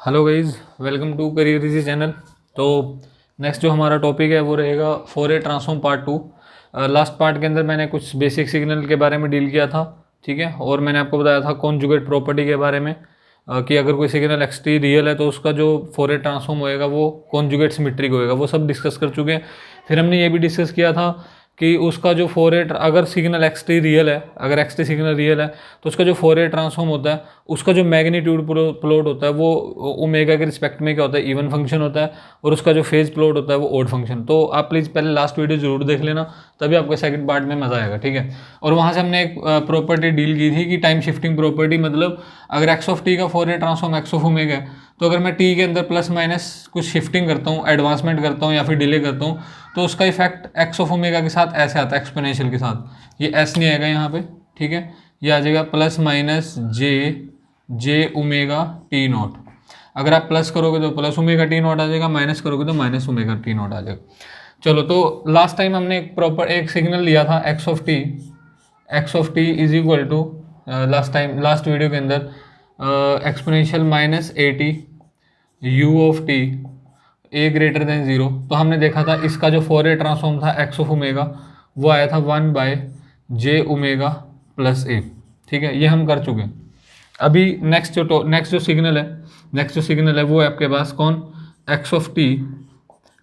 Hello guys, welcome to career easy channel. तो next जो हमारा टॉपिक है वो रहेगा Fourier transform part 2। Last part के अंदर मैंने कुछ बेसिक सिग्नल के बारे में डील किया था, ठीक है। और मैंने आपको बताया था कॉन्जुगेट प्रॉपर्टी के बारे में कि अगर कोई सिग्नल एक्स टी रियल है तो उसका जो फोरियर ट्रांसफॉर्म होएगा वो कॉन्जुगेट सिमेट्रिक होएगा। वो सब डिस्कस कर चुके हैं। फिर हमने ये भी डिस्कस किया था कि उसका जो फोरियर अगर सिग्नल एक्स टी रियल है, अगर एक्स टी सिग्नल रियल है तो उसका जो फोरियर ट्रांसफॉर्म होता है उसका जो मैग्नीट्यूड प्लॉट होता है वो ओमेगा के रिस्पेक्ट में क्या होता है, इवन फंक्शन होता है। और उसका जो फेज प्लॉट होता है वो ऑड फंक्शन। तो आप प्लीज़ पहले लास्ट वीडियो जरूर देख लेना, तभी आपको सेकंड पार्ट में मजा आएगा, ठीक है। और वहाँ से हमने एक प्रॉपर्टी डील की थी कि टाइम शिफ्टिंग प्रॉपर्टी, मतलब अगर एक्स ऑफ टी का Fourier transform x of omega है तो अगर मैं टी के अंदर प्लस माइनस कुछ शिफ्टिंग करता हूँ, एडवांसमेंट करता हूँ या फिर डिले करता हूँ तो उसका इफेक्ट एक्स ऑफ ओमेगा के साथ ऐसे आता है, एक्सपोनेंशियल के साथ। ये एस नहीं आएगा यहाँ पे, ठीक है। ये आ जाएगा plus minus J omega T not. अगर आप प्लस करोगे तो प्लस ओमेगा टी नॉट आ जाएगा, माइनस करोगे तो माइनस ओमेगा टी नॉट आ जाएगा। चलो, तो लास्ट टाइम हमने एक सिग्नल लिया था X of T is equal to last video के अंदर exponential minus A T U of T A greater than zero. तो हमने देखा था इसका जो फोरियर ट्रांसफॉर्म था एक्स ऑफ ओमेगा वो आया था 1/जे ओमेगा प्लस ए, ठीक है। ये हम कर चुके हैं। अभी नेक्स्ट जो सिग्नल है वो है आपके पास कौन, X of T.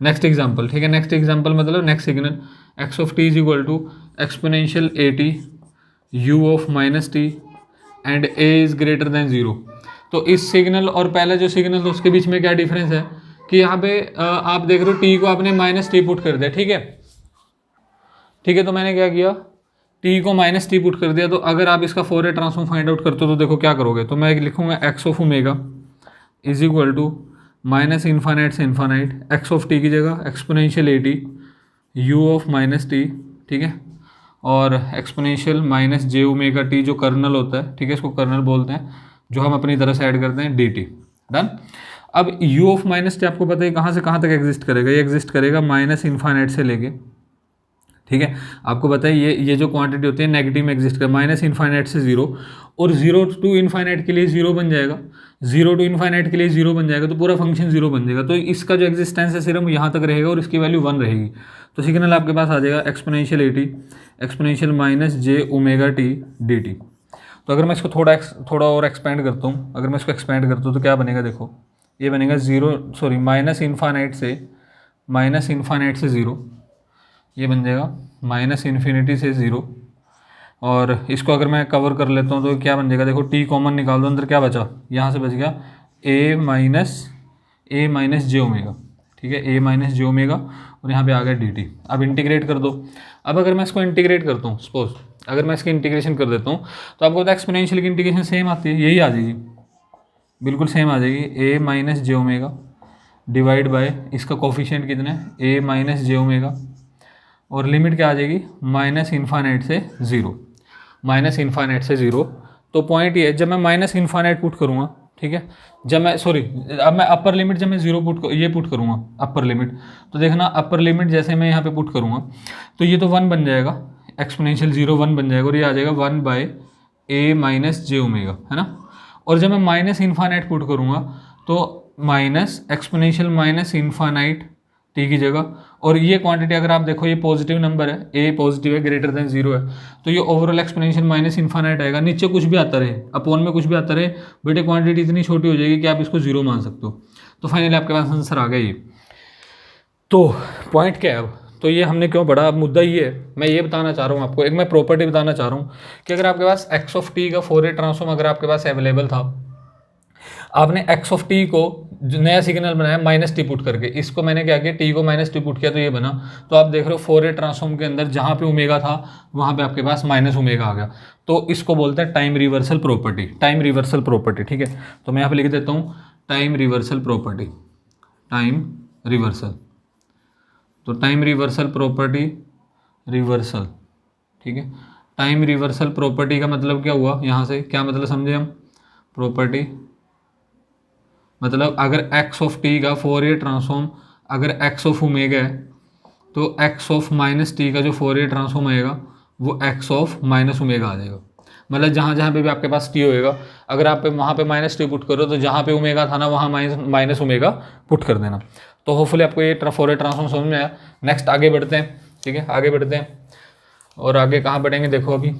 Next example, ठीक है। नेक्स्ट एग्जांपल मतलब next signal X of T is equal to exponential A T U of minus T and A is greater than zero. तो इस सिग्नल और पहले जो सिग्नल था उसके बीच में क्या डिफरेंस है कि यहाँ पे आप देख रहे हो टी को आपने माइनस टी पुट कर दिया, ठीक है, ठीक है। तो मैंने क्या किया, टी को माइनस टी पुट कर दिया। तो अगर आप इसका फोरियर ट्रांसफॉर्म फाइंड आउट करते हो तो देखो क्या करोगे। तो मैं लिखूंगा X of omega is equal to minus infinite से इन्फानाइट एक्स ऑफ टी की जगह exponential A T U of minus T, ठीक है, और exponential minus J omega T जो कर्नल होता है, ठीक है, इसको कर्नल बोलते हैं, जो हम अपनी तरह से ऐड करते हैं डी टी। डन। अब u ऑफ माइनस टी आपको पता है कहाँ से कहाँ तक एग्जिस्ट करेगा, ये एग्जिस्ट करेगा माइनस इन्फानाइट से लेके, ठीक है। आपको पता है ये जो क्वांटिटी होती है नेगेटिव में एग्जिस्ट कर, माइनस इन्फानाइट से जीरो, और जीरो टू इन्फानाइट के लिए जीरो बन जाएगा, जीरो टू इन्फानाइट के लिए जीरो बन जाएगा, तो पूरा फंक्शन जीरो बन जाएगा। तो इसका जो एग्जिस्टेंस है सिर्फ यहाँ तक रहेगा और इसकी वैल्यू 1 रहेगी। तो सिग्नल आपके पास आ जाएगा exponential A T exponential minus J omega T D T. तो अगर मैं इसको थोड़ा और एक्सपेंड करता हूँ, अगर मैं इसको एक्सपेंड करता हूँ तो क्या बनेगा, देखो ये बनेगा माइनस इन्फानाइट से ज़ीरो, ये बन जाएगा माइनस इन्फिनिटी से ज़ीरो। और इसको अगर मैं कवर कर लेता हूँ तो क्या बन जाएगा, देखो टी कॉमन निकाल दो, अंदर क्या बचा, यहाँ से बच गया ए माइनस जे ओमेगा, ठीक है, ए माइनस जे ओमेगा, और यहाँ पे आ गया डी टी। अब इंटीग्रेट कर दो। अब अगर मैं इसको इंटीग्रेट करता हूँ, सपोज अगर मैं इसकी इंटीग्रेशन कर देता हूँ तो आपको पता है एक्सपोनेंशियल की इंटीग्रेशन सेम आती है, यही आ जाएगी, बिल्कुल सेम आ जाएगी, A minus J omega divide by इसका कोफिशिएंट कितना है, ए माइनस जे ओमेगा, और लिमिट क्या आ जाएगी माइनस इन्फानाइट से ज़ीरो। तो पॉइंट ये है, जब मैं माइनस इन्फानाइट पुट करूँगा, ठीक है, अब मैं अपर लिमिट जब मैं जीरो पुट करूँगा अपर लिमिट, तो देखना अपर लिमिट जैसे मैं यहाँ पे पुट करूँगा तो ये तो 1 बन जाएगा, एक्सपोनेंशियल 1 बन जाएगा, और ये आ जाएगा 1/a माइनस जे ओमेगा, है ना। और जब मैं माइनस इन्फानाइट पुट करूँगा तो minus exponential minus infinite T की जगह, और ये क्वांटिटी अगर आप देखो ये पॉजिटिव नंबर है, ए पॉजिटिव है, ग्रेटर देन जीरो है, तो ये ओवरऑल एक्सपोनेंशियल माइनस इन्फानाइट आएगा। नीचे कुछ भी आता रहे, अपॉन में कुछ भी आता रहे, बट ये क्वांटिटी इतनी छोटी हो जाएगी कि आप इसको जीरो मान सकते हो। तो फाइनली आपके पास आंसर आ गया ये। तो पॉइंट क्या है अब, तो ये हमने क्यों पढ़ा, अब मुद्दा ये है, मैं ये बताना चाह रहा हूँ आपको, एक मैं प्रॉपर्टी बताना चाह रहा हूँ कि अगर आपके पास एक्स ऑफ टी का फोरियर ट्रांसफॉर्म अगर आपके पास अवेलेबल था, आपने एक्स ऑफ टी को जो नया सिग्नल बनाया माइनस टी पुट करके, इसको मैंने क्या किया, टी को माइनस टी पुट किया तो ये बना। तो आप देख रहे हो फोरियर ट्रांसफॉर्म के अंदर जहाँ पे ओमेगा था वहाँ पे आपके पास माइनस ओमेगा आ गया। तो इसको बोलते हैं टाइम रिवर्सल प्रॉपर्टी, ठीक है। तो मैं यहाँ पे लिख देता हूँ टाइम रिवर्सल प्रॉपर्टी, तो टाइम रिवर्सल प्रॉपर्टी, ठीक है। टाइम रिवर्सल प्रॉपर्टी का मतलब क्या हुआ, यहाँ से क्या मतलब समझे हम, प्रॉपर्टी मतलब अगर एक्स ऑफ टी का फोरियर ट्रांसफॉर्म अगर एक्स ऑफ ओमेगा है तो एक्स ऑफ माइनस टी का जो फोरियर ट्रांसफॉर्म आएगा वो एक्स ऑफ माइनस ओमेगा आ जाएगा। मतलब जहाँ जहाँ पे भी आपके पास टी होएगा, अगर आप वहाँ पे माइनस टी पुट करो तो जहाँ पे ओमेगा था ना वहाँ माइनस ओमेगा पुट कर देना। तो होपफुली आपको ये फोरियर ट्रांसफॉर्म समझ में आया। नेक्स्ट आगे बढ़ते हैं, ठीक है, आगे बढ़ते हैं। और आगे कहाँ बढ़ेंगे देखो, अभी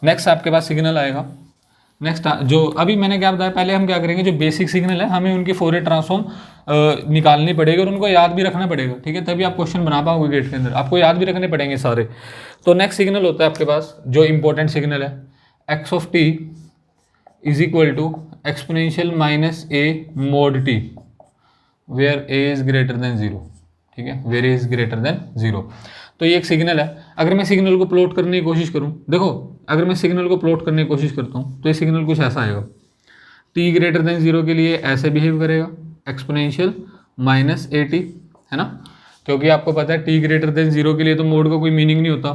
नेक्स्ट आपके पास सिग्नल आएगा। नेक्स्ट जो अभी मैंने क्या बताया, पहले हम क्या करेंगे, जो बेसिक सिग्नल है हमें उनकी फोरियर ट्रांसफॉर्म निकालनी पड़ेगी और उनको याद भी रखना पड़ेगा, ठीक है, तभी आप क्वेश्चन बना पाओगे गेट के अंदर, आपको याद भी रखने पड़ेंगे सारे। तो नेक्स्ट सिग्नल होता है आपके पास जो इंपॉर्टेंट सिग्नल है, X of T is equal to exponential minus A mod T where A is greater than zero, ठीक है, where A is greater than zero. तो ये एक सिग्नल है। अगर मैं सिग्नल को प्लॉट करने की कोशिश करूं, देखो अगर मैं सिग्नल को प्लॉट करने की कोशिश करता हूं तो ये सिग्नल कुछ ऐसा आएगा, टी ग्रेटर देन जीरो के लिए ऐसे बिहेव करेगा, एक्सपोनेंशियल माइनस ए टी, है ना, क्योंकि आपको पता है टी ग्रेटर देन जीरो के लिए तो मोड का कोई मीनिंग नहीं होता,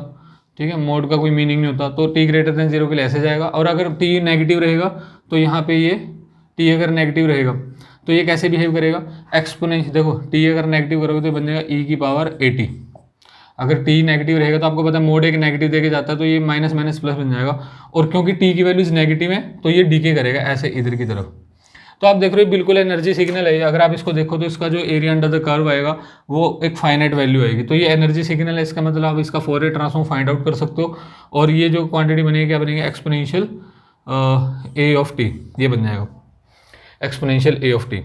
ठीक है, मोड का कोई मीनिंग नहीं होता, तो टी ग्रेटर देन जीरो के लिए ऐसे जाएगा। और अगर टी नेगेटिव रहेगा तो यहाँ पे ये टी अगर नेगेटिव रहेगा तो ये कैसे बिहेव करेगा, एक्सपोनेंशियल, देखो टी अगर नेगेटिव करोगे तो बन जाएगा ई की पावर ए टी। अगर टी नेगेटिव रहेगा तो आपको पता है मोड एक नेगेटिव देके जाता है तो ये माइनस माइनस प्लस बन जाएगा, और क्योंकि टी की वैल्यूज नेगेटिव है तो ये डीके करेगा ऐसे इधर की तरफ। तो आप देख रहे हो बिल्कुल एनर्जी सिग्नल है। अगर आप इसको देखो तो इसका जो एरिया अंडर द कर्व आएगा वो एक फाइनाइट वैल्यू आएगी, तो ये एनर्जी सिग्नल है। इसका मतलब आप इसका फोरियर ट्रांसफॉर्म फाइंड आउट कर सकते हो, और ये जो क्वांटिटी बनेगी क्या बनेगी, एक्सपोनेंशियल ए ऑफ टी, ये बन जाएगा एक्सपोनेंशियल ए ऑफ टी।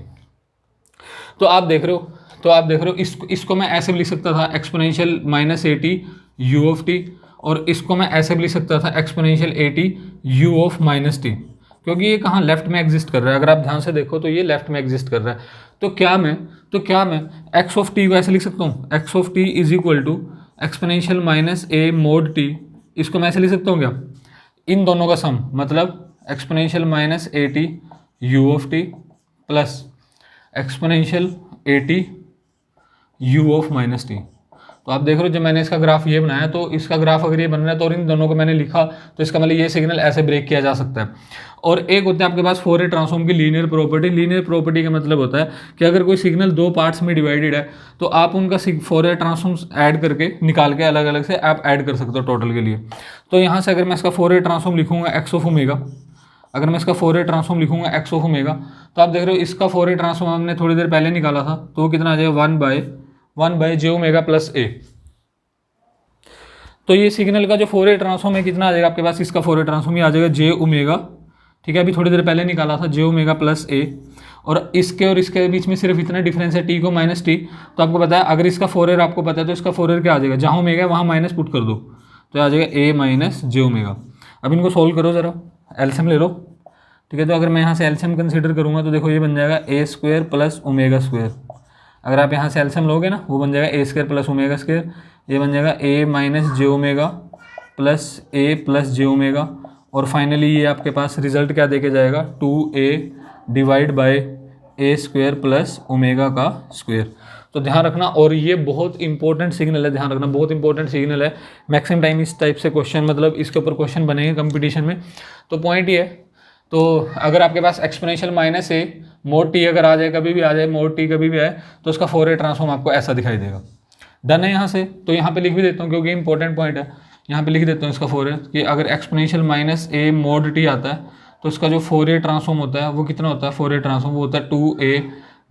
तो आप देख रहे हो इसको मैं ऐसे भी लिख सकता था exponential minus A T U of T, और इसको मैं ऐसे भी लिख सकता था exponential A T U of minus T, क्योंकि ये कहाँ लेफ्ट में एग्जिस्ट कर रहा है। अगर आप ध्यान से देखो तो ये लेफ्ट में एग्जिस्ट कर रहा है। तो क्या मैं एक्स ऑफ टी को ऐसे लिख सकता हूँ, X of T is equal to exponential minus A mod T, इसको मैं ऐसे लिख सकता हूँ क्या, इन दोनों का सम, मतलब exponential minus A T U of T plus exponential A T U of minus T. तो आप देख रहे हो जब मैंने इसका ग्राफ ये बनाया तो इसका ग्राफ अगर ये बन रहा है तो और इन दोनों को मैंने लिखा तो इसका मतलब ये सिग्नल ऐसे ब्रेक किया जा सकता है। और एक होता है आपके पास फोरियर ट्रांसफॉर्म की लीनियर प्रॉपर्टी। लीनियर प्रॉपर्टी का मतलब होता है कि अगर कोई सिग्नल दो पार्ट्स में डिवाइडेड है तो आप उनका फोरियर ट्रांसफॉर्म ऐड करके निकाल के अलग अलग से आप ऐड कर सकते हो टोटल के लिए। तो यहाँ से अगर मैं इसका फोरियर ट्रांसफॉर्म लिखूंगा एक्स ऑफ ओमेगा, अगर मैं इसका फोरियर ट्रांसफॉर्म लिखूंगा एक्स ऑफ ओमेगा, तो आप देख रहे हो इसका फोरियर ट्रांसफॉर्म हमने थोड़ी देर पहले निकाला था, तो वो कितना आ जाएगा 1 बाय जे ओमेगा प्लस ए। तो ये सिग्नल का जो फोरियर ट्रांसफॉर्म है कितना आ जाएगा आपके पास, इसका फोरियर ट्रांसफॉर्म ये आ जाएगा जे ओमेगा, ठीक है, अभी थोड़ी देर पहले निकाला था जे ओमेगा प्लस ए, और इसके बीच में सिर्फ इतना डिफरेंस है टी को माइनस टी। तो आपको पता है अगर इसका फोरियर आपको पता है तो इसका फोरियर क्या आ जाएगा, जहाँ ओमेगा वहाँ माइनस पुट कर दो तो आ जाएगा ए माइनस जे ओमेगा। अब इनको सोल्व करो जरा, एलसीएम ले लो, ठीक है। तो अगर मैं यहाँ से एलसीएम कंसीडर करूँगा तो देखो ये बन जाएगा ए स्क्वायर प्लस ओमेगा स्क्वायर। अगर आप यहाँ से एलसीएम लोगे ना वो बन जाएगा ए स्क्वायर प्लस ओमेगा स्क्वायर, ये बन जाएगा ए माइनस जे ओमेगा प्लस ए प्लस जे ओमेगा, और फाइनली ये आपके पास रिजल्ट क्या देके जाएगा 2a divide by A square plus omega का स्क्वायर। तो ध्यान रखना, और ये बहुत इंपॉर्टेंट सिग्नल है, ध्यान रखना बहुत इंपॉर्टेंट सिग्नल है। मैक्सिमम टाइम इस टाइप से क्वेश्चन मतलब इसके ऊपर क्वेश्चन बनेंगे कंपटीशन में। तो पॉइंट ये है, तो अगर आपके पास exponential minus A mod T अगर आ जाए, कभी भी आ जाए, मोड टी कभी भी आए, तो उसका फोरियर ट्रांसफॉर्म आपको ऐसा दिखाई देगा। डन है यहाँ से, तो यहाँ पे लिख भी देता हूँ क्योंकि इंपॉर्टेंट पॉइंट है, यहाँ पे लिख देता हूँ इसका फोरियर कि अगर exponential minus A mod T आता है तो इसका जो फोरियर ट्रांसफॉर्म होता है वो कितना होता है, फोरियर ट्रांसफॉर्म वो होता है 2a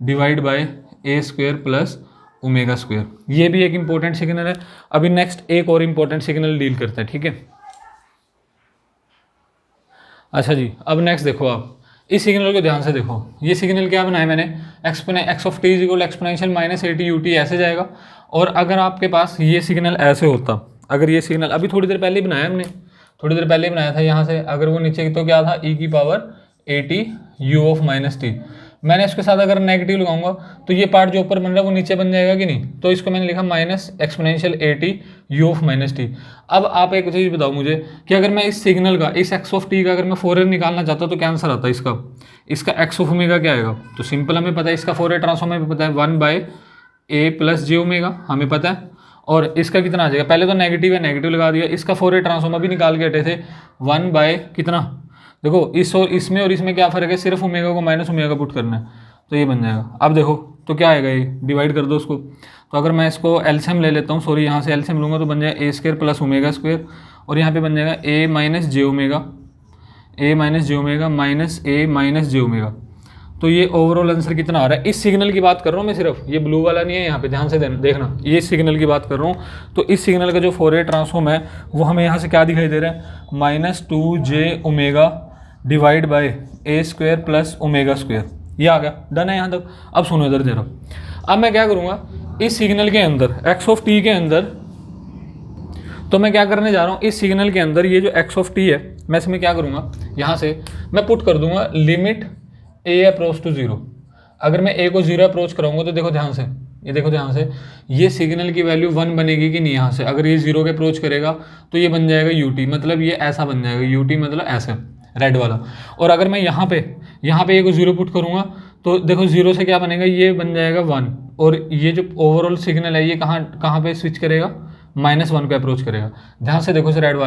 divide by A square plus omega square. ये भी एक इंपॉर्टेंट सिग्नल है। अभी नेक्स्ट एक और इंपॉर्टेंट सिग्नल डील करते हैं, ठीक है। अच्छा जी, अब नेक्स्ट देखो आप इस सिग्नल को ध्यान से देखो। ये सिग्नल क्या बनाया मैंने, x of T is equal exponential minus A T U T ऐसे जाएगा। और अगर आपके पास ये सिग्नल ऐसे होता, अगर ये सिग्नल अभी थोड़ी देर पहले बनाया हमने, थोड़ी देर पहले बनाया था यहाँ से, अगर वो नीचे तो क्या था ई की power A T U of minus T. मैंने इसके साथ अगर नेगेटिव लगाऊंगा तो ये पार्ट जो ऊपर बन रहा है वो नीचे बन जाएगा कि नहीं, तो इसको मैंने लिखा minus exponential A T U of minus T. अब आप एक चीज़ बताओ मुझे कि अगर मैं इस सिग्नल का, इस एक्स ऑफ टी का अगर मैं फोरियर निकालना चाहता तो क्या आंसर आता है इसका एक्स ऑफ ओमेगा क्या आएगा। तो सिंपल हमें पता है इसका फोरियर ट्रांसफॉर्म हमें पता है 1 बाय ए प्लस जे ओमेगा हमें पता है, और इसका कितना आ जाएगा, पहले तो नेगेटिव है नेगेटिव लगा दिया। इसका फोरियर ट्रांसफॉर्म अभी निकाल के हटे थे 1 बाय कितना, देखो इस और इसमें क्या फ़र्क है, सिर्फ ओमेगा को माइनस ओमेगा पुट करना है, तो ये बन जाएगा। अब देखो तो क्या आएगा, ये डिवाइड कर दो उसको। तो अगर मैं इसको एलसीएम ले लेता हूँ, सॉरी यहाँ से एलसीएम लूँगा तो बन जाएगा ए स्क्वायर प्लस ओमेगा स्क्वायर, और यहाँ पे बन जाएगा ए माइनस जे ओमेगा, ए माइनस जे ओमेगा माइनस ए माइनस जे ओमेगा। तो ये ओवरऑल आंसर कितना आ रहा है? इस सिग्नल की बात कर रहा हूँ मैं, सिर्फ ये ब्लू वाला नहीं है, यहाँ पे ध्यान से देखना, ये सिग्नल की बात कर रहा हूँ। तो इस सिग्नल का जो फोरियर ट्रांसफॉर्म है वो हमें यहाँ से क्या दिखाई दे रहा है? -2j ओमेगा डिवाइड बाय ए स्क्वायर प्लस ओमेगा स्क्वायर। ये आ गया, डन है यहाँ तक। अब सुनो इधर जरा, अब मैं क्या करूँगा इस सिग्नल के अंदर एक्स ऑफ टी के अंदर, तो मैं क्या करने जा रहा हूँ इस सिग्नल के अंदर ये जो एक्स ऑफ टी है मैं इसमें क्या करूँगा, यहाँ से मैं पुट कर दूंगा लिमिट ए अप्रोच टू 0। अगर मैं ए को 0 अप्रोच कराऊंगा तो देखो ध्यान से, ये देखो ध्यान से, ये सिग्नल की वैल्यू 1 बनेगी कि नहीं? यहाँ से अगर ये 0 के अप्रोच करेगा तो ये बन जाएगा यूटी, मतलब ये ऐसा बन जाएगा, यूटी मतलब ऐसे रेड वाला। और अगर मैं यहाँ पे ए को 0 पुट करूँगा तो देखो 0 से क्या बनेगा, ये बन जाएगा 1, और ये जो ओवरऑल सिग्नल है ये कहाँ पे स्विच करेगा? -1 पे अप्रोच करेगा। ध्यान से देखो इस रेड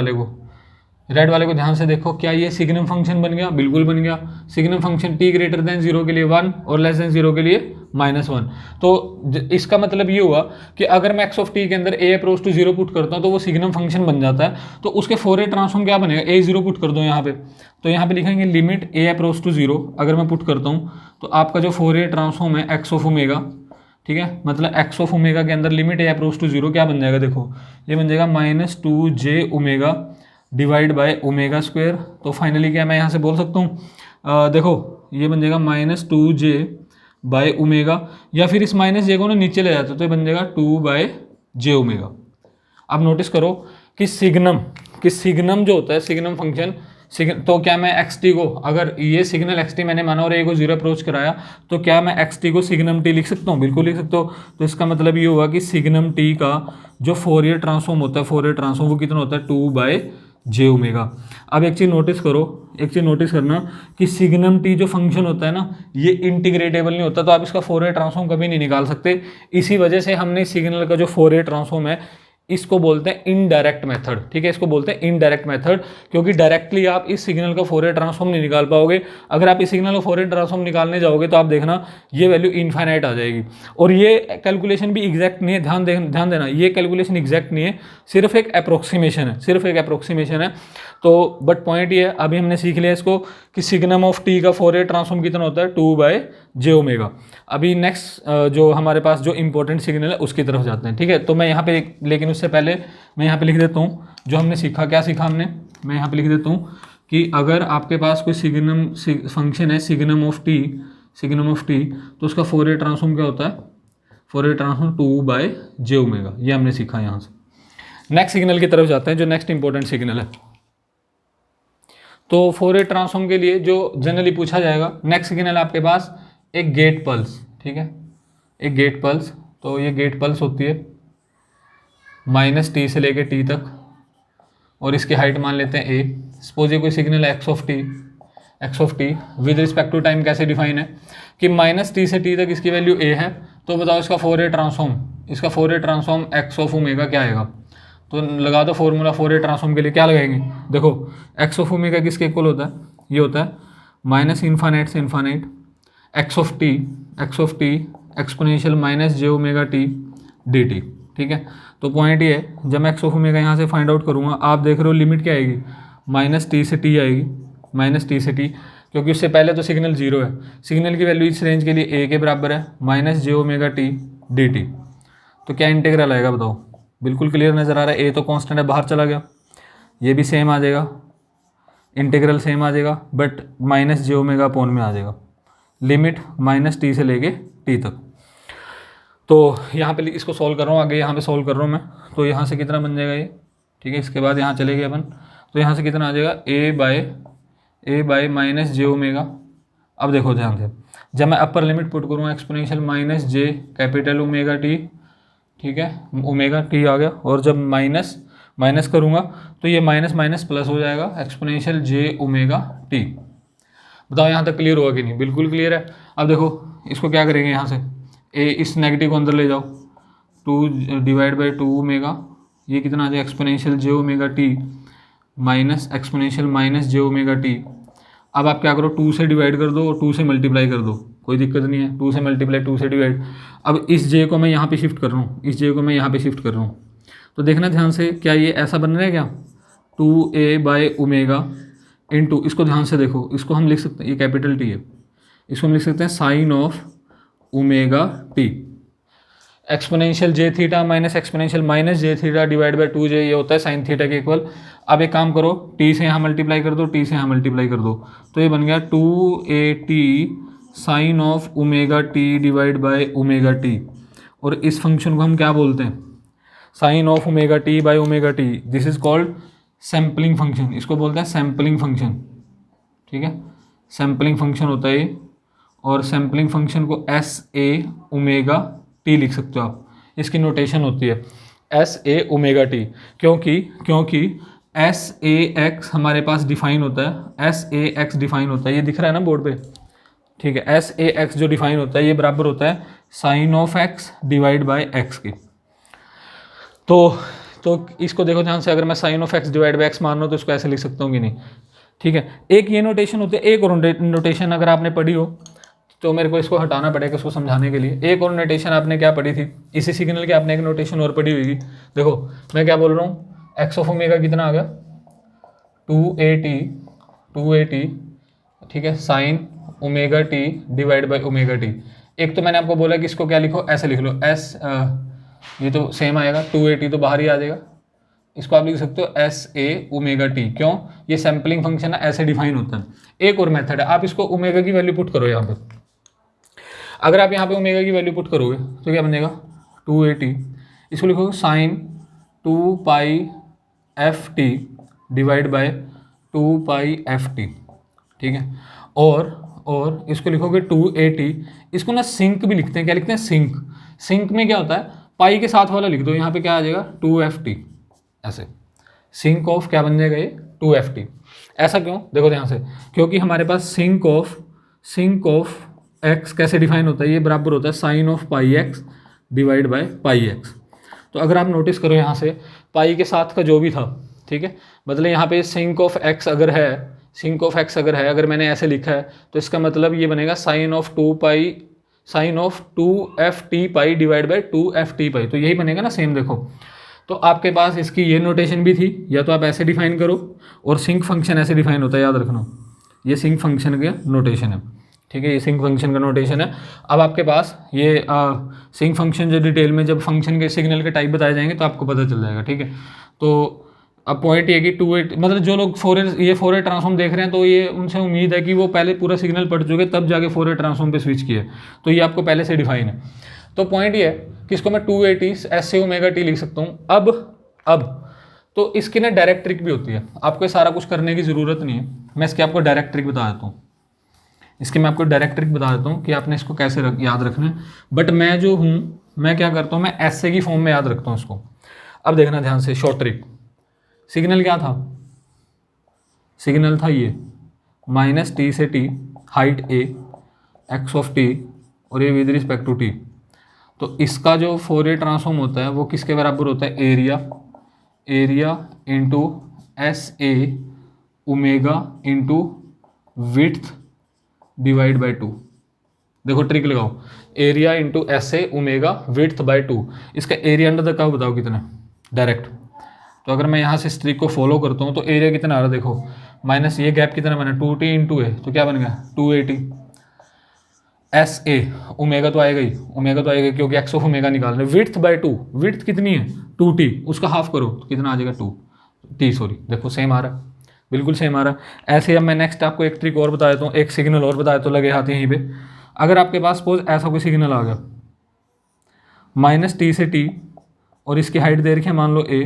वाले को ध्यान से देखो, क्या ये सिग्नम फंक्शन बन गया? बिल्कुल बन गया। Signum function t greater than 0 के लिए 1 और लेस देन 0 के लिए -1। तो इसका मतलब ये हुआ कि अगर मैं x ऑफ t के अंदर a अप्रोच टू 0 पुट करता हूँ तो वो सिग्नम फंक्शन बन जाता है। तो उसके फोरियर ट्रांसफॉर्म क्या बनेगा? a 0 पुट कर दो यहाँ पे, तो यहाँ पे लिखेंगे लिमिट a अप्रोच टू 0। अगर मैं पुट करता हूँ तो आपका जो फोरियर ट्रांसफॉर्म है x ऑफ ओमेगा, ठीक है, मतलब x ऑफ ओमेगा के अंदर लिमिट a अप्रोच टू 0 क्या बन जाएगा? देखो ये बन जाएगा -2j omega divide by omega square. तो फाइनली क्या मैं यहाँ से बोल सकता हूँ, देखो ये बन जाएगा -2j बाय ओमेगा, या फिर इस -j को ना नीचे ले जाते तो ये बन जाएगा 2/j ओमेगा। अब नोटिस करो कि सिग्नम जो होता है सिग्नम फंक्शन, तो क्या मैं xt को, अगर ये सिग्नल xt मैंने माना और a को 0 अप्रोच कराया, तो क्या मैं xt को सिग्नम t लिख सकता हूँ? बिल्कुल लिख सकता हूँ। तो इसका मतलब ये हुआ कि सिग्नम t का जो फोरियर ट्रांसफॉर्म होता है, फोरियर ट्रांसफॉर्म वो कितना होता है? 2/j omega. अब एक चीज़ नोटिस करना कि सिग्नम t जो फंक्शन होता है ना, ये इंटीग्रेटेबल नहीं होता, तो आप इसका फोरियर ट्रांसफॉर्म कभी नहीं निकाल सकते। इसी वजह से हमने सिग्नल का जो फोरियर ट्रांसफॉर्म है इसको बोलते हैं इनडायरेक्ट मेथड, ठीक है, इसको बोलते हैं इनडायरेक्ट मेथड, क्योंकि डायरेक्टली आप इस सिग्नल का फोरियर ट्रांसफॉर्म नहीं निकाल पाओगे। अगर आप इस सिग्नल का फोरियर ट्रांसफॉर्म निकालने जाओगे तो आप देखना ये वैल्यू इनफाइनाइट आ जाएगी। और ये कैलकुलेशन भी एग्जैक्ट नहीं है, ध्यान देना, ये कैलकुलेशन एग्जैक्ट नहीं है, सिर्फ एक अप्रोक्सीमेशन है। तो बट पॉइंट ये है, अभी हमने सीख लिया इसको कि सिग्नम ऑफ टी का फोरियर ट्रांसफॉर्म कितना होता है? 2/j omega. अभी नेक्स्ट जो हमारे पास जो इंपॉर्टेंट सिग्नल है उसकी तरफ जाते हैं, ठीक है। तो मैं यहाँ पे, लेकिन उससे पहले मैं यहाँ पे लिख देता हूँ जो हमने सीखा। क्या सीखा हमने? मैं यहाँ पे लिख देता हूँ कि अगर आपके पास कोई फंक्शन है सिग्नम ऑफ टी, तो उसका फोरियर ट्रांसफॉर्म क्या होता है? Fourier transform 2/j omega. ये हमने सीखा। यहाँ से नेक्स्ट सिग्नल की तरफ जाते हैं, जो नेक्स्ट इंपॉर्टेंट सिग्नल है। तो फोरियर ट्रांसफॉर्म के लिए जो जनरली पूछा जाएगा, नेक्स्ट सिग्नल आपके पास एक गेट पल्स, ठीक है, एक गेट पल्स। तो ये गेट पल्स होती है -t से लेके t तक, और इसकी हाइट मान लेते हैं a। सपोज ये कोई सिग्नल है x of t with respect to time कैसे डिफाइन है कि -t से t तक इसकी वैल्यू a है। तो बताओ इसका Fourier transform x of omega क्या आएगा? तो लगा दो फॉर्मूला फोरियर ट्रांसफॉर्म के लिए। क्या लगाएंगे? देखो x ऑफ ओमेगा किसके इक्वल होता है? ये होता है -इनफाइनाइट से infinite x of t exponential -j omega t dt, ठीक है। तो पॉइंट ये है, जब मैं x ऑफ ओमेगा यहाँ से फाइंड आउट करूँगा, आप देख रहे हो लिमिट क्या आएगी? -t से t आएगी, -t से t, क्योंकि उससे पहले तो सिग्नल 0 है। सिग्नल की वैल्यू इस रेंज के लिए a के बराबर है -j ओमेगा t dt। तो क्या इंटीग्रल आएगा बताओ? बिल्कुल क्लियर नज़र आ रहा है, a तो कांस्टेंट है, बाहर चला गया, ये भी सेम आ जाएगा, इंटीग्रल सेम आ जाएगा, बट -j ओमेगा अपॉन में आ जाएगा, लिमिट -t से लेके t तक। तो यहाँ पे इसको सॉल्व कर रहा हूँ, आगे यहाँ पे सॉल्व कर रहा हूँ मैं। तो यहाँ से कितना बन जाएगा ये, ठीक है। इसके बाद यहाँ चले गए अपन, तो यहाँ से कितना आ जाएगा? a by -j omega. अब देखो ध्यान से, जब मैं अपर लिमिट पुट करूँगा exponential -j capital omega t, ठीक है, ओमेगा t आ गया, और जब माइनस करूँगा तो ये माइनस प्लस हो जाएगा एक्सपोनेंशियल j ओमेगा t। बताओ यहाँ तक क्लियर हुआ कि नहीं? बिल्कुल क्लियर है। अब देखो इसको क्या करेंगे, यहाँ से इस नेगेटिव को अंदर ले जाओ, 2 डिवाइड बाई 2 ओमेगा, ये कितना आ जाएगा? Exponential j omega t minus exponential -j omega t। अब आप क्या करो, 2 से डिवाइड कर दो और 2 से मल्टीप्लाई कर दो, कोई दिक्कत नहीं है, 2 से मल्टीप्लाई 2 से डिवाइड। अब इस j को मैं यहाँ पे शिफ्ट कर रहा हूँ, तो देखना ध्यान से, क्या ये ऐसा बन रहा है क्या? 2a/ओमेगा इंटू, इसको ध्यान से देखो, इसको हम लिख सकते हैं, ये कैपिटल टी है, इसको हम लिख सकते हैं sine of omega T. Exponential J theta minus exponential minus J theta divide by 2j, ये होता है साइन थीटा के इक्वल। अब एक काम करो, टी से यहाँ मल्टीप्लाई कर दो, टी से यहाँ मल्टीप्लाई कर दो, तो ये बन गया 2at sine of omega t divide by omega t. और इस फंक्शन को हम क्या बोलते हैं? Sine of omega t by omega t. This is called sampling function, इसको बोलते हैं सैम्पलिंग फंक्शन। ठीक है, सैम्पलिंग फंक्शन होता है ये, और सैम्पलिंग फंक्शन को एस ए ओमेगा टी लिख सकते हो आप। इसकी नोटेशन होती है एस ए ओमेगा टी, क्योंकि एस ए एक्स हमारे पास डिफाइन होता है, एस ए एक्स डिफाइन होता है, ये दिख रहा है ना बोर्ड पे। ठीक है, एस ए एक्स जो डिफाइन होता है ये बराबर होता है sine of x divide by x की। तो इसको देखो ध्यान से, अगर मैं sine of x divide by x मान रहा हूँ तो इसको ऐसे लिख सकता हूँ कि नहीं? ठीक है, एक ये नोटेशन होती है, एक और नोटेशन अगर आपने पढ़ी हो तो मेरे को इसको हटाना पड़ेगा इसको समझाने के लिए। एक और नोटेशन आपने क्या पढ़ी थी, इसी सिग्नल की आपने एक नोटेशन और पढ़ी होगी। देखो मैं क्या बोल रहा हूँ, एक्स ऑफ ओमेगा कितना आ गया? 2at, ठीक है, sine omega t divide by omega T. एक तो मैंने आपको बोला कि इसको क्या लिखो, ऐसे लिख लो, एस, ये तो सेम आएगा, 2at तो बाहर ही आ जाएगा, इसको आप लिख सकते हो एस ए ओमेगा टी। क्यों? ये सैम्पलिंग फंक्शन है, ऐसे डिफाइन होता है। एक और मेथड है, आप इसको ओमेगा की वैल्यू पुट करो यहाँ पे। अगर आप यहाँ पे ओमेगा की वैल्यू पुट करोगे तो क्या बनेगा? 2at, इसको लिखोगे sign 2π/ft divide by 2π/ft। ठीक है, और इसको लिखोगे 2at, इसको ना सिंक भी लिखते हैं। क्या लिखते हैं? सिंक। सिंक में क्या होता है, पाई के साथ वाला लिख दो, यहाँ पे क्या आ जाएगा? 2ft, ऐसे सिंक ऑफ क्या बन जाएगा ये? 2ft। ऐसा क्यों? देखो ध्यान से, क्योंकि हमारे पास सिंक ऑफ एक्स कैसे डिफाइन होता है, ये बराबर होता है sine of pi x divide by pi x. तो अगर आप नोटिस करो यहाँ से, पाई के साथ का जो भी था, ठीक है, मतलब यहाँ पे सिंक ऑफ एक्स अगर है, अगर मैंने ऐसे लिखा है तो इसका मतलब ये बनेगा sine of 2ft pi divide by 2ft pi. तो यही बनेगा ना सेम। देखो तो आपके पास इसकी ये नोटेशन भी थी, या तो आप ऐसे डिफाइन करो, और सिंक फंक्शन ऐसे डिफाइन होता है, याद रखना, ये सिंक फंक्शन का नोटेशन है। ठीक है, ये सिंक फंक्शन का नोटेशन है। अब आपके पास ये सिंक फंक्शन जो डिटेल में जब फंक्शन के सिग्नल के टाइप बताए जाएंगे तो आपको पता चल जाएगा। ठीक है, तो अब पॉइंट ये कि 2at, मतलब जो लोग फोरियर ट्रांसफॉर्म देख रहे हैं तो ये उनसे उम्मीद है कि वो पहले पूरा सिग्नल पढ़ चुके तब जाके फोरियर ट्रांसफॉर्म पे स्विच किए, तो ये आपको पहले से डिफाइन है। तो पॉइंट ये है कि इसको मैं 2at एस से ओमेगा टी लिख सकता हूँ। अब तो इसकी ना डायरेक्ट ट्रिक भी होती है, आपको ये सारा कुछ करने की ज़रूरत नहीं है। मैं इसकी आपको डायरेक्ट ट्रिक बता देता हूँ, कि आपने इसको कैसे याद रखना है। बट मैं जो हूँ, मैं क्या करता हूँ, मैं ऐसे की फॉर्म में याद रखता हूँ इसको। अब देखना ध्यान से, शॉर्ट ट्रिक। सिग्नल क्या था? सिग्नल था ये -t से t, height a, x of t, और ये विद रिस्पेक्ट टू t। तो इसका जो फोरियर ट्रांसफॉर्म होता है वो किसके बराबर होता है? Area into S A omega into width divide by 2। देखो ट्रिक लगाओ, area into S A omega width by 2। इसका एरिया अंडर द कर्व बताओ कितना? डायरेक्ट। तो अगर मैं यहाँ से इस ट्रिक को फॉलो करता हूँ तो एरिया कितना आ रहा है? देखो माइनस ये गैप कितना बना? 2t इंटू ए, तो क्या बन गया? 2at। एस ए ओमेगा तो आएगा ही, क्योंकि एक्स ऑफ ओमेगा निकाल रहे। विड्थ बाई 2, विड्थ कितनी है? 2t, उसका हाफ करो तो कितना आ जाएगा? 2t, सॉरी, देखो सेम आ रहा है, बिल्कुल सेम आ रहा है। ऐसे अब मैं नेक्स्ट आपको एक ट्रिक और बता देता हूँ, एक सिग्नल और बताया तो लगे हाथ यहीं पे। अगर आपके पास सपोज ऐसा कोई सिग्नल आ गया -t से t, और इसकी हाइट दे रखी है मान लो a,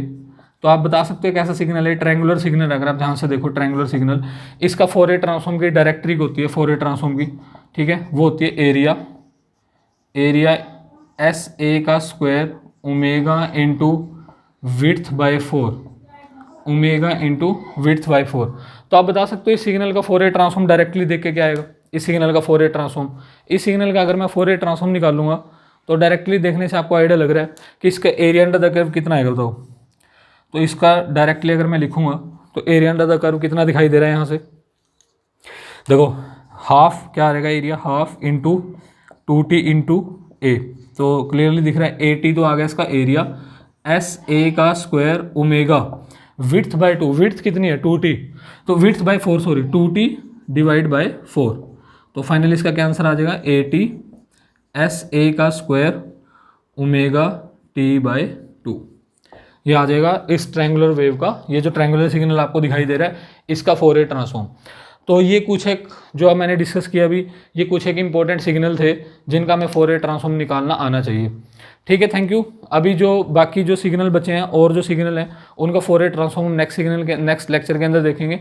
तो आप बता सकते हो कैसा सिग्नल है? Triangular signal. अगर आप ध्यान से देखो, ट्रायंगुलर सिग्नल, इसका फोरियर ट्रांसफॉर्म की डायरेक्ट ट्रिक होती है, फोरियर ट्रांसफॉर्म की, ठीक है, वो होती है एरिया एस ए का square omega into width by 4, omega into width by 4। तो आप बता सकते हो इस सिग्नल का फोरियर ट्रांसफॉर्म डायरेक्टली देख के क्या आएगा? इस सिग्नल का फोरियर ट्रांसफॉर्म, इस सिग्नल का अगर मैं फोरियर ट्रांसफॉर्म निकालूंगा तो डायरेक्टली देखने से आपको आइडिया लग रहा है कि इसका एरिया अंडर द कर्व कितना आएगा बताओ। तो इसका डायरेक्टली अगर मैं लिखूंगा तो एरिया अंडर द कर्व कितना दिखाई दे रहा है यहाँ से? देखो हाफ क्या रहेगा? Area half into 2t into A, तो क्लियरली दिख रहा है 80 तो आ गया इसका एरिया, एस ए का square omega width by 2, width कितनी है 2t, तो width by 4 sorry 2t divide by 4, तो फाइनली इसका क्या आंसर आ जाएगा AT एस ए का स्क्वायर ओमेगा टी बाय 2, ये आ जाएगा इस ट्रायंगुलर वेव का, ये जो ट्रायंगुलर सिग्नल आपको दिखाई दे रहा है इसका फोरियर ट्रांसफॉर्म। तो ये कुछ एक जो अब मैंने डिस्कस किया अभी, ये कुछ एक इंपॉर्टेंट सिग्नल थे जिनका हमें फोरियर ट्रांसफॉर्म निकालना आना चाहिए। ठीक है, थैंक यू। अभी जो बाकी जो सिग्नल बचे हैं और जो सिग्नल हैं उनका फोरियर ट्रांसफॉर्म नेक्स्ट लेक्चर के अंदर देखेंगे।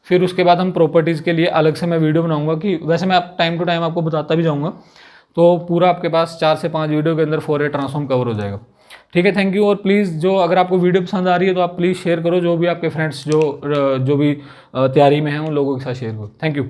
फिर उसके बाद हम प्रॉपर्टीज़ के लिए अलग से मैं वीडियो बनाऊंगा, कि वैसे मैं टाइम टू टाइम आपको बताता भी जाऊँगा, तो पूरा आपके पास 4 से 5 वीडियो के अंदर फोरियर ट्रांसफॉर्म कवर हो जाएगा। ठीक है, थैंक यू। और प्लीज़ जो अगर आपको वीडियो पसंद आ रही है तो आप प्लीज़ शेयर करो, जो भी आपके फ्रेंड्स जो भी तैयारी में हैं उन लोगों के साथ शेयर करो। Thank you.